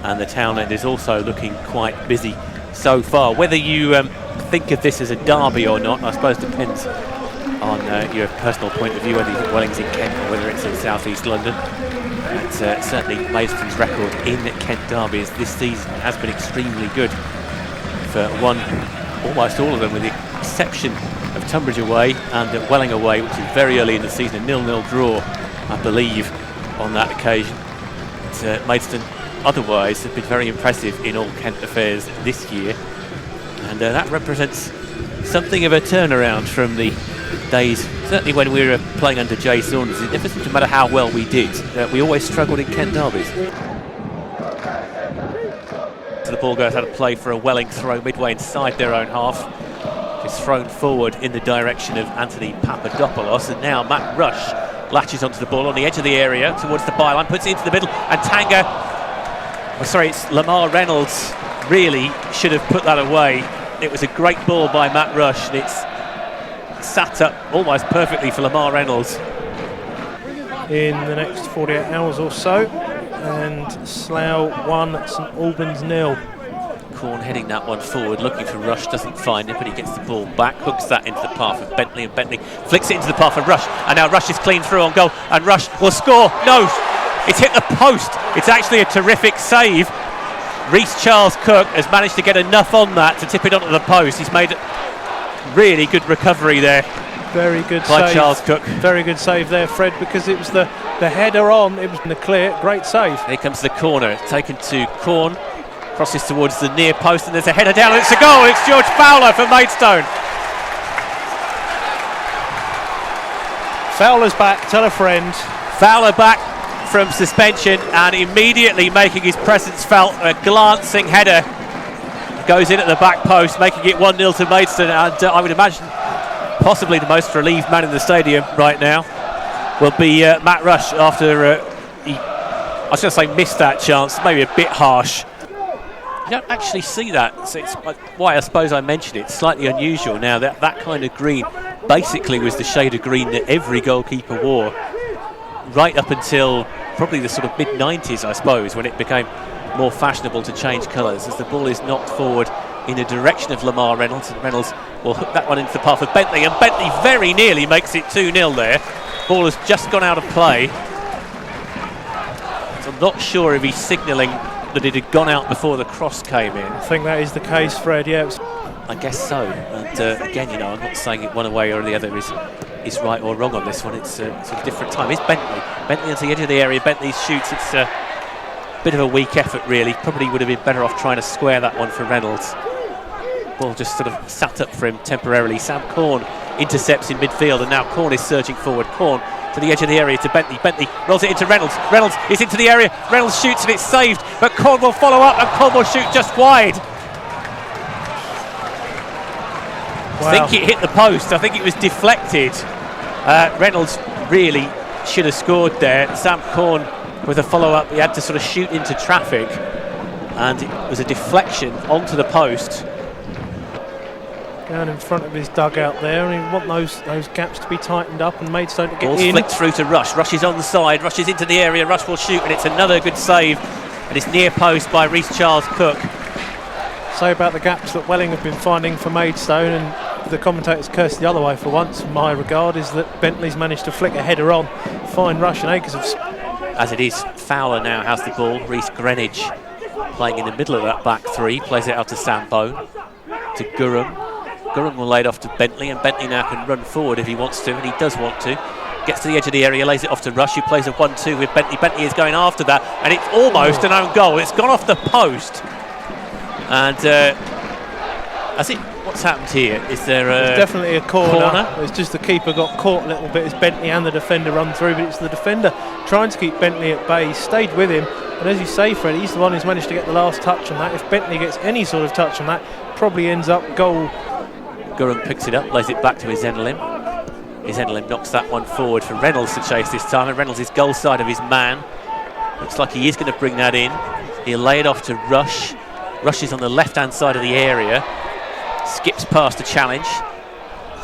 and the town end is also looking quite busy so far. Whether you think of this as a derby or not, I suppose depends on your personal point of view, whether you think Welling's in Kent or whether it's in South East London. But certainly Maidstone's record in Kent derbies this season has been extremely good. For almost all of them, with the exception of Tunbridge away and Welling away, which is very early in the season, a 0-0 draw, I believe, on that occasion. But, Maidstone otherwise have been very impressive in all Kent affairs this year, and that represents something of a turnaround from the days, certainly when we were playing under Jay Saunders. It never seemed to matter how well we did, we always struggled in Kent derbies. So the ball goes out of play for a Welling throw midway inside their own half. It's thrown forward in the direction of Anthony Papadopoulos, and now Matt Rush latches onto the ball on the edge of the area towards the byline, puts it into the middle, and it's Lamar Reynolds really should have put that away. It was a great ball by Matt Rush, and it's sat up almost perfectly for Lamar Reynolds. In the next 48 hours or so, and Slough 1, St Albans 0. Corn heading that one forward, looking for Rush, doesn't find him, but he gets the ball back, hooks that into the path of Bentley, and Bentley flicks it into the path of Rush, and now Rush is clean through on goal, and Rush will score. No, it's hit the post. It's actually a terrific save. Reece Charles Cook has managed to get enough on that to tip it onto the post. He's made a really good recovery there. Very good by save. Charles Cook. Very good save there, Fred, because it was the header on, it was in the clear. Great save. Here comes the corner, taken to Corn, crosses towards the near post, and there's a header down, and it's a goal. It's George Fowler for Maidstone. Fowler's back, tell a friend. Fowler back from suspension and immediately making his presence felt. A glancing header goes in at the back post, making it 1-0 to Maidstone, and I would imagine possibly the most relieved man in the stadium right now will be Matt Rush, after I was going to say missed that chance, maybe a bit harsh. You don't actually see that, so it's why I suppose I mentioned it. Slightly unusual now that kind of green basically was the shade of green that every goalkeeper wore right up until probably the sort of mid-90s, I suppose, when it became more fashionable to change colours, as the ball is knocked forward in the direction of Lamar Reynolds, and Reynolds will hook that one into the path of Bentley, and Bentley very nearly makes it 2-0 there. Ball has just gone out of play, so I'm not sure if he's signalling that it had gone out before the cross came in. I think that is the case, Fred, yeah. I guess so, and again, you know, I'm not saying it one way or the other is right or wrong on this one. It's a sort of different time. It's Bentley at the edge of the area. Bentley shoots. It's a bit of a weak effort, really. Probably would have been better off trying to square that one for Reynolds. Ball just sort of sat up for him temporarily. Sam Corn intercepts in midfield, and now Corn is surging forward. Corn to the edge of the area to Bentley. Bentley rolls it into Reynolds. Reynolds is into the area. Reynolds shoots and it's saved, but Corn will follow up, and Corn will shoot just wide. Wow. I think it hit the post. I think it was deflected. Reynolds really should have scored there. Sam Corn with a follow-up, he had to sort of shoot into traffic, and it was a deflection onto the post. Down in front of his dugout there, and you want those gaps to be tightened up, and Maidstone to get Ball's in. flicked through to Rush. Rush is on the side. Rush is into the area. Rush will shoot, and it's another good save. And it's near post by Reece Charles Cook. Say about the gaps that Welling have been finding for Maidstone, and the commentators curse the other way for once, in my regard, is that Bentley's managed to flick a header on. Fine rush and acres of... As it is, Fowler now has the ball. Reece Greenwich playing in the middle of that back three. Plays it out to Sam Bone. To Gurham. Gurham will lay it off to Bentley, and Bentley now can run forward if he wants to, and he does want to. Gets to the edge of the area, lays it off to Rush, who plays a 1-2 with Bentley. Bentley is going after that, and it's almost an own goal. It's gone off the post. And what's happened here? Is there There's definitely a corner? It's just the keeper got caught a little bit as Bentley and the defender run through, but it's the defender trying to keep Bentley at bay. He stayed with him, and as you say, Fred, he's the one who's managed to get the last touch on that. If Bentley gets any sort of touch on that, probably ends up goal. Gurham picks it up, lays it back to Izenelim. Izenelim knocks that one forward for Reynolds to chase this time, and Reynolds is goal side of his man. Looks like he is going to bring that in. He'll lay it off to Rush. Rush is on the left-hand side of the area. Skips past the challenge.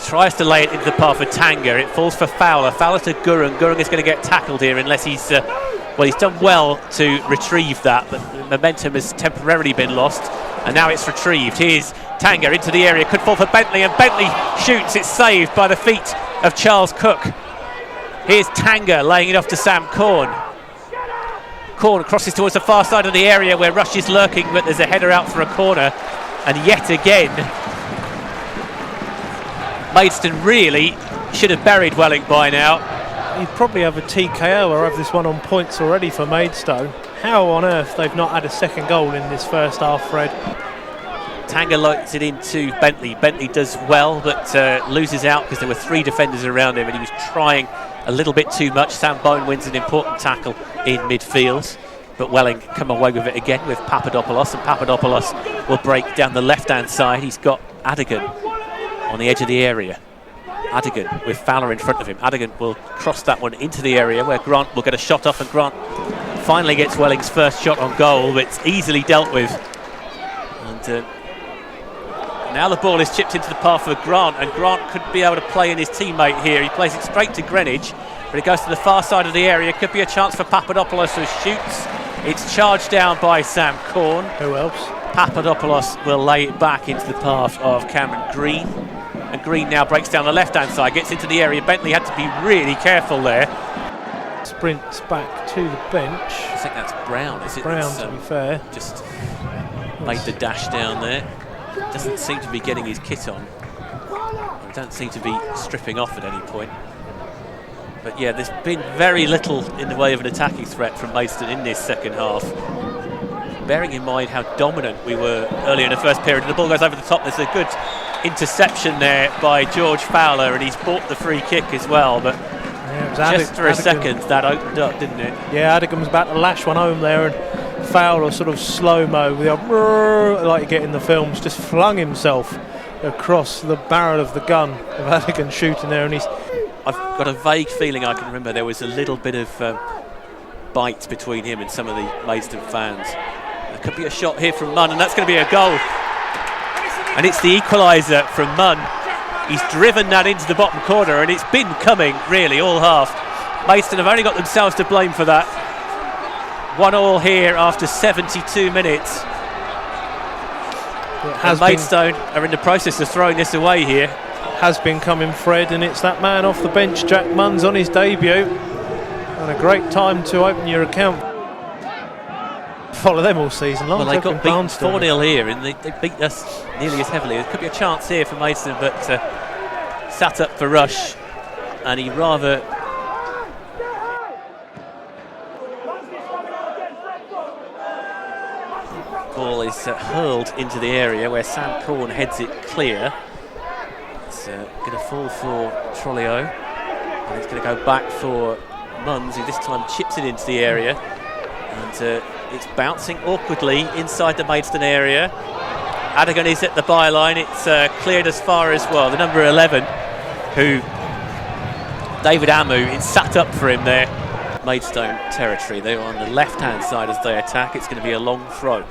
Tries to lay it into the path for Tanga. It falls for Fowler. Fowler to Gurham. Gurham is going to get tackled here unless he's Well, he's done well to retrieve that, but the momentum has temporarily been lost, and now it's retrieved. Here's Tanga into the area, could fall for Bentley, and Bentley shoots. It's saved by the feet of Charles Cook. Here's Tanga laying it off to Sam Corn. Corn crosses towards the far side of the area where Rush is lurking, but there's a header out for a corner, and yet again Maidstone really should have buried Welling by now. You'd probably have a TKO or have this one on points already for Maidstone. How on earth they've not had a second goal in this first half, Fred? Tanga lights it into Bentley. Bentley does well, but loses out because there were 3 defenders around him and he was trying a little bit too much. Sam Bone wins an important tackle in midfield, but Welling come away with it again with Papadopoulos, and Papadopoulos will break down the left-hand side. He's got Adigan on the edge of the area. Adigan with Fowler in front of him. Adigan will cross that one into the area where Grant will get a shot off, and Grant finally gets Welling's first shot on goal, but it's easily dealt with. And now the ball is chipped into the path of Grant, and Grant could be able to play in his teammate here. He plays it straight to Greenwich, but it goes to the far side of the area. Could be a chance for Papadopoulos, who shoots. It's charged down by Sam Corn. Who else? Papadopoulos will lay it back into the path of Cameron Green. And Green now breaks down the left-hand side, gets into the area. Bentley had to be really careful there. Sprints back to the bench. I think that's Brown, is it? Brown, to be fair. Just made the dash down there. Doesn't seem to be getting his kit on. Don't seem to be stripping off at any point. But yeah, there's been very little in the way of an attacking threat from Maidstone in this second half. Bearing in mind how dominant we were earlier in the first period, and the ball goes over the top. There's a good interception there by George Fowler, and he's bought the free kick as well, but yeah, just for a second that opened up, didn't it? Yeah, Adigan was about to lash one home there, and Fowler sort of slow-mo with a like you get in the films, just flung himself across the barrel of the gun of Adigan shooting there, and I've got a vague feeling I can remember there was a little bit of bite between him and some of the Maidstone fans. There could be a shot here from Munn, and that's going to be a goal. And it's the equaliser from Munn. He's driven that into the bottom corner, and it's been coming really all half. Maidstone have only got themselves to blame for that. 1-1 here after 72 minutes. And Maidstone are in the process of throwing this away here. Has been coming, Fred, and it's that man off the bench, Jack Munn's on his debut. And a great time to open your account. Follow them all season long. Well, they got beaten 4-0 here, and they beat us nearly as heavily. There could be a chance here for Maidstone, but sat up for Rush, and he rather... Ball is hurled into the area where Sam Corn heads it clear. It's going to fall for Trollio, and it's going to go back for Munns, who this time chips it into the area, and it's bouncing awkwardly inside the Maidstone area. Adigan is at the byline. It's cleared as far as, well, the number 11, who David Amu, it's sat up for him there. Maidstone territory. They're on the left-hand side as they attack. It's going to be a long throw.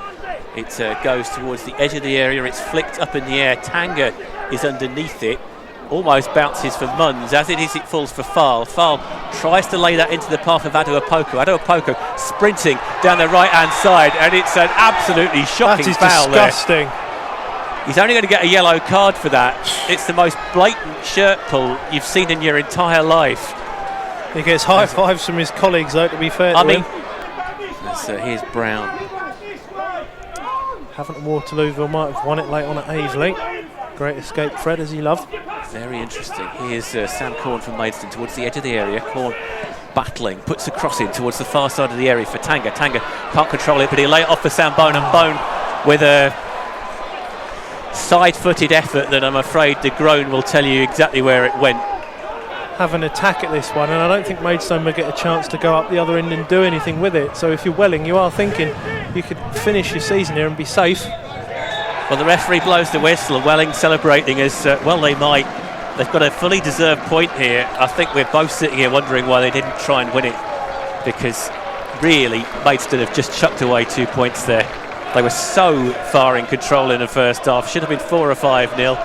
It goes towards the edge of the area. It's flicked up in the air. Tanga is underneath it. Almost bounces for Munns. As it is, it falls for Fal. Fal tries to lay that into the path of Ado Apoko. Ado Apoko sprinting down the right-hand side, and it's an absolutely shocking foul there. That is disgusting. He's only going to get a yellow card for that. It's the most blatant shirt pull you've seen in your entire life. He gets high fives from his colleagues, though, to be fair to him. So here's Brown. Haven't Waterlooville might have won it late on at Aveley. Great escape, Fred, as he loved. Very interesting. Here's Sam Corn from Maidstone towards the edge of the area. Corn battling, puts the cross in towards the far side of the area for Tanga. Tanga can't control it, but he'll lay it off for Sam Bone, and Bone with a side-footed effort that I'm afraid the groan will tell you exactly where it went. Have an attack at this one, and I don't think Maidstone will get a chance to go up the other end and do anything with it. So if you're Welling, you are thinking you could finish your season here and be safe. Well, the referee blows the whistle, and Welling celebrating as well they might. They've got a fully deserved point here. I think we're both sitting here wondering why they didn't try and win it, because really Maidstone have just chucked away 2 points there. They were so far in control in the first half. Should have been 4 or 5-0.